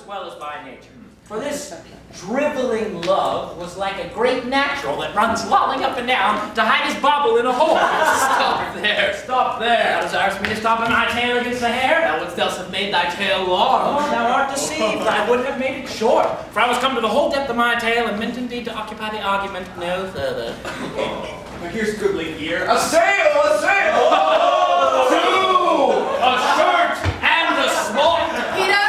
as well as by nature. For this driveling love was like a great natural that runs lolling up and down to hide his bauble in a hole. Stop there. Stop there. Thou desirest me to stop on my tail against the hair? Thou wouldst else have made thy tail long. Oh, thou art deceived. I would have made it short, for I was come to the whole depth of my tail and meant indeed to occupy the argument no further. Now here's goodly gear. A sail! A sail! Two! A shirt and a smock. Peter?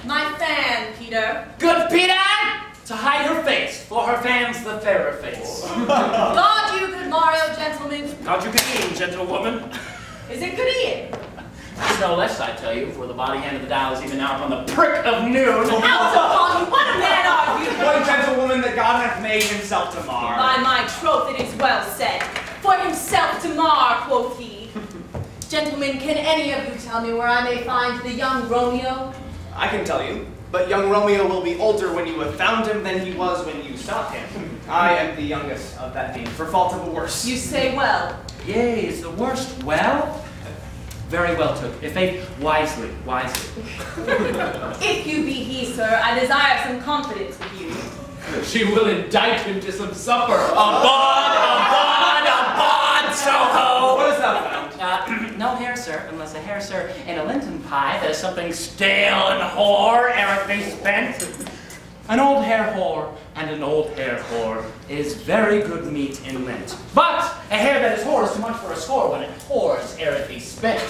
My fan, Peter. Good Peter! To hide her face, for her fan's the fairer face. God you good Mario, gentlemen. God you good gentlewoman. Is it good eating? It's no less, I tell you, for the body hand of the dial is even now upon the prick of noon. Out upon you! What a man are you? One gentlewoman that God hath made himself to mar. By my troth, it is well said. For himself to mar, quoth he. Gentlemen, can any of you tell me where I may find the young Romeo? I can tell you, but young Romeo will be older when you have found him than he was when you sought him. I am the youngest of that name, for fault of a worse. You say well. Yea, is the worst well? Very well took. If faith, wisely, wisely. If you be he, sir, I desire some confidence with you. She will indict him to some supper. Abod, Soho! What hast thou found? No hair, sir, unless a hair, sir, in a Linton pie that is something stale and hoar ere it be spent. An old hair whore and an old hair whore is very good meat in Lent. But a hair that is whore is too much for a score when it whores ere it be spent.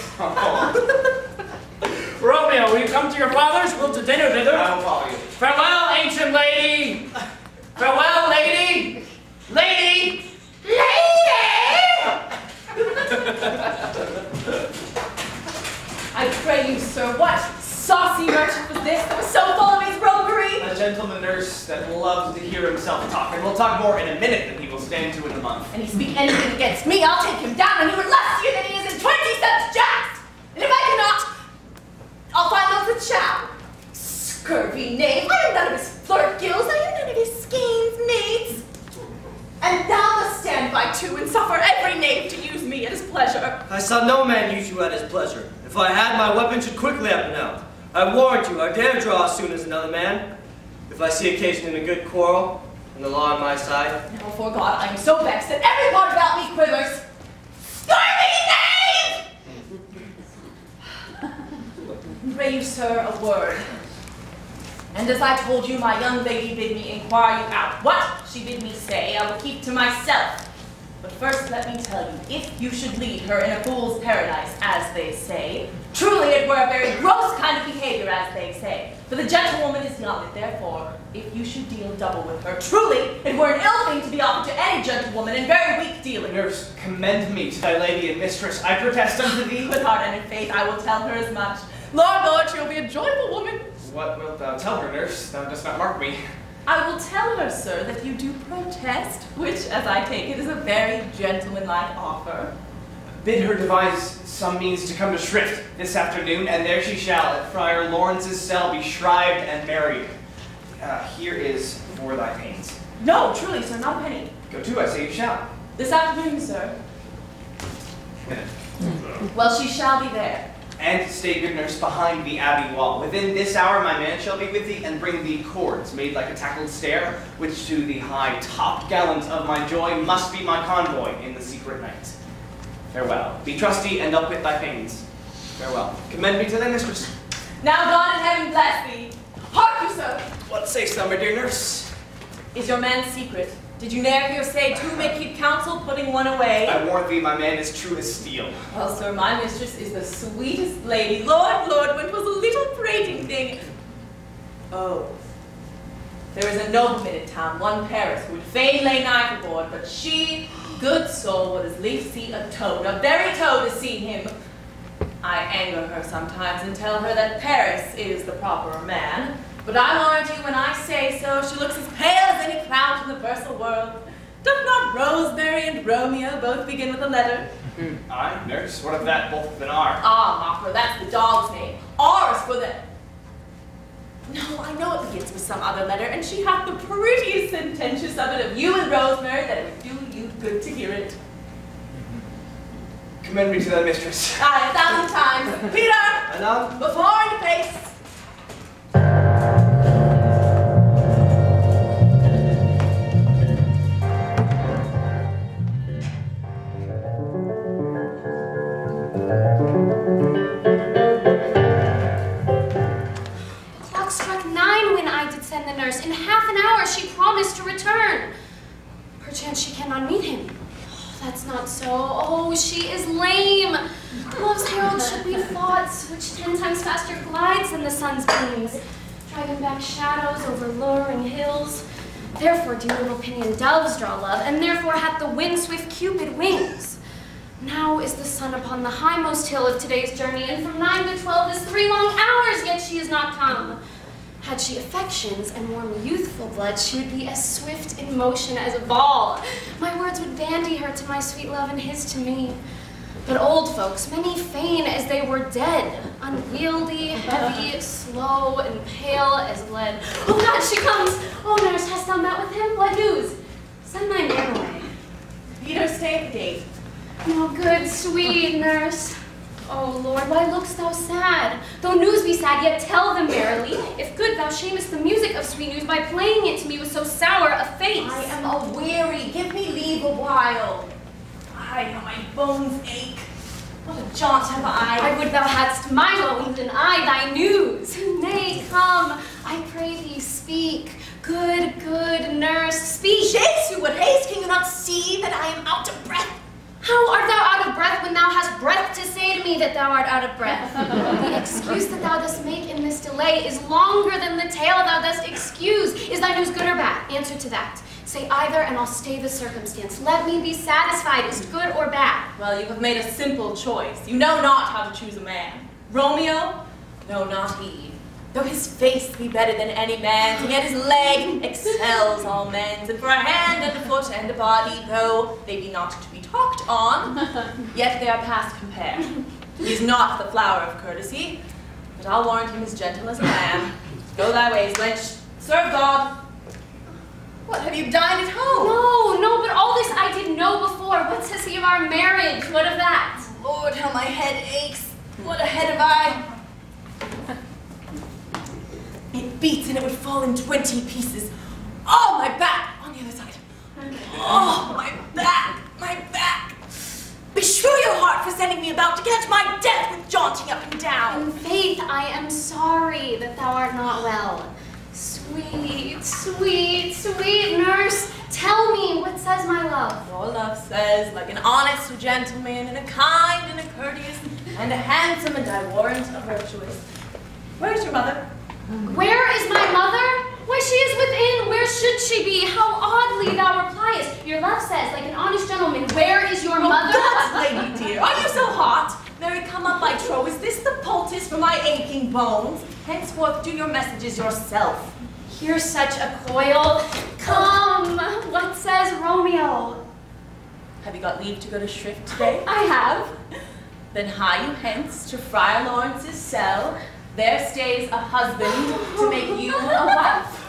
Romeo, will you come to your father's? We'll to dinner thither. I will follow you. Farewell, ancient lady! Farewell, lady! Lady! I pray you, sir, what saucy merchant was this that was so full of his roguery? A gentleman nurse that loves to hear himself talk, and will talk more in a minute than he will stand to in a month. And he speak anything against me, I'll take him down, and he were lustier than he is in 20 cents jacks. And if I cannot, I'll find those that shall. Scurvy knave, I am none of his flirt gills, I am none of his schemes, mates. And thou must stand by too and suffer every knave to use me at his pleasure. I saw no man use you at his pleasure. If I had, my weapon should quickly up and out. I warrant you, I dare draw as soon as another man. If I see occasion in a good quarrel, and the law on my side. Now, before God, I am so vexed that every part about me quivers. Scurvy knave! Pray you, sir, a word. And as I told you, my young lady bid me inquire you out. What she bid me say, I will keep to myself. But first let me tell you, if you should lead her in a fool's paradise, as they say, truly it were a very gross kind of behavior, as they say. For the gentlewoman is young, and therefore, if you should deal double with her, truly it were an ill thing to be offered to any gentlewoman, and very weak dealing. Nurse, commend me to thy lady and mistress. I protest unto thee. With heart and in faith, I will tell her as much. Lord, she will be a joyful woman. What wilt thou tell her, nurse? Thou dost not mark me. I will tell her, sir, that you do protest, which, as I take it, is a very gentlemanlike offer. Bid her devise some means to come to shrift this afternoon, and there she shall, at Friar Lawrence's cell, be shrived and married. Here is for thy pains. No, truly, sir, not a penny. Go to, I say you shall. This afternoon, sir. Well, she shall be there. And stay, good nurse, behind the abbey wall. Within this hour my man shall be with thee, and bring thee cords made like a tackled stair, which to the high top gallant of my joy must be my convoy in the secret night. Farewell. Be trusty and up with thy pains. Farewell. Commend me to thy mistress. Now God in heaven bless thee. Hark you, sir. What sayst thou, my dear nurse? Is your man secret? Did you ne'er hear say two may keep counsel, putting one away? I warrant thee, my man is true as steel. Well, sir, my mistress is the sweetest lady. Lord, Lord, when 'twas a little prating thing. Oh, there is a nobleman in town, one Paris, who would fain lay nigh for board, but she, good soul, would as lief see a toad, a very toad, as see him. I anger her sometimes and tell her that Paris is the proper man. But I warrant you, when I say so, she looks as pale as any cloud in the versal world. Doth not Rosemary and Romeo both begin with a letter? Aye, nurse, what of that? Both of them are. Ah, mocker, that's the dog's name. Ours for the... No, I know it begins with some other letter, and she hath the prettiest sententious of it of you and Rosemary that it would do you good to hear it. Commend me to thy mistress. Aye, 1,000 times. Peter! Anon? Before in the face. so. Oh, she is lame. Love's herald should be thoughts, which 10 times faster glides than the sun's beams, driving back shadows over luring hills. Therefore do little pinion doves draw love, and therefore hath the wind-swift Cupid wings. Now is the sun upon the highmost hill of today's journey, and from 9 to 12 is 3 long hours, yet she is not come. Had she affections and warm youthful blood, she would be as swift in motion as a ball. My words would bandy her to my sweet love, and his to me. But old folks, many feign as they were dead, unwieldy, heavy, slow, and pale as lead. Oh God, she comes! Oh, nurse, hast thou met with him? What news? Send my man away. Peter, stay at the gate. Oh, good, sweet nurse. Oh, Lord, why look'st thou sad? Though news be sad, yet tell them merrily. If good, thou shamest the music of sweet news by playing it to me with so sour a face. I am a-weary. Give me leave a while. Ay, how my bones ache. What a jaunt have I. I would thou hadst my bones, and I thy news. Nay, come, I pray thee, speak. Good, good nurse, speak. Jesu, what haste, can you not see that I am out of breath? How art thou out of breath when thou hast breath to say to me that thou art out of breath? The excuse that thou dost make in this delay is longer than the tale thou dost excuse. Is thy news good or bad? Answer to that. Say either, and I'll stay the circumstance. Let me be satisfied. Is it good or bad? Well, you have made a simple choice. You know not how to choose a man. Romeo? No, not he. Though his face be better than any man's, and yet his leg excels all men's, and for a hand and a foot and a body, though they be not to be talked on, yet they are past compare. He's not the flower of courtesy, but I'll warrant him as gentle as a lamb. Go thy ways, wench. Serve God. What, have you dined at home? No, but all this I did know before. What says he of our marriage? What of that? Lord, how my head aches. What a head have I. It beats and it would fall in 20 pieces. Oh, my back! On the other side. Oh, my back! My back! Beshrew your heart for sending me about to catch my death with jaunting up and down. In faith, I am sorry that thou art not well. Sweet, sweet, sweet nurse, tell me, what says my love? Your love says, like an honest gentleman, and a kind and a courteous, and a handsome, and I warrant a virtuous. Where's your mother? Where is my mother? Why, she is within. Where should she be? How oddly thou repliest. Your love says, like an honest gentleman, where is your mother? God, lady dear, are you so hot? Mary, come up, my troth. Is this the poultice for my aching bones? Henceforth, do your messages yourself. Here's such a coil. Come, what says Romeo? Have you got leave to go to shrift today? I have. Then hie you hence to Friar Lawrence's cell. There stays a husband to make you a wife.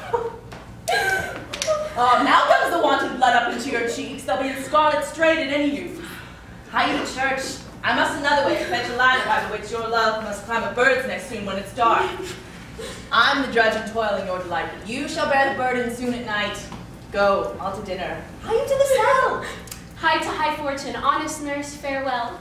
Oh, now comes the wanted blood up into your cheeks. They'll be in scarlet straight at any use. Hie you to church. I must another way to fetch a ladder by which your love must climb a bird's nest soon when it's dark. I'm the drudge and toil in your delight, but you shall bear the burden soon at night. Go, all to dinner. Hie you to the cell. Hie to high fortune, honest nurse, farewell.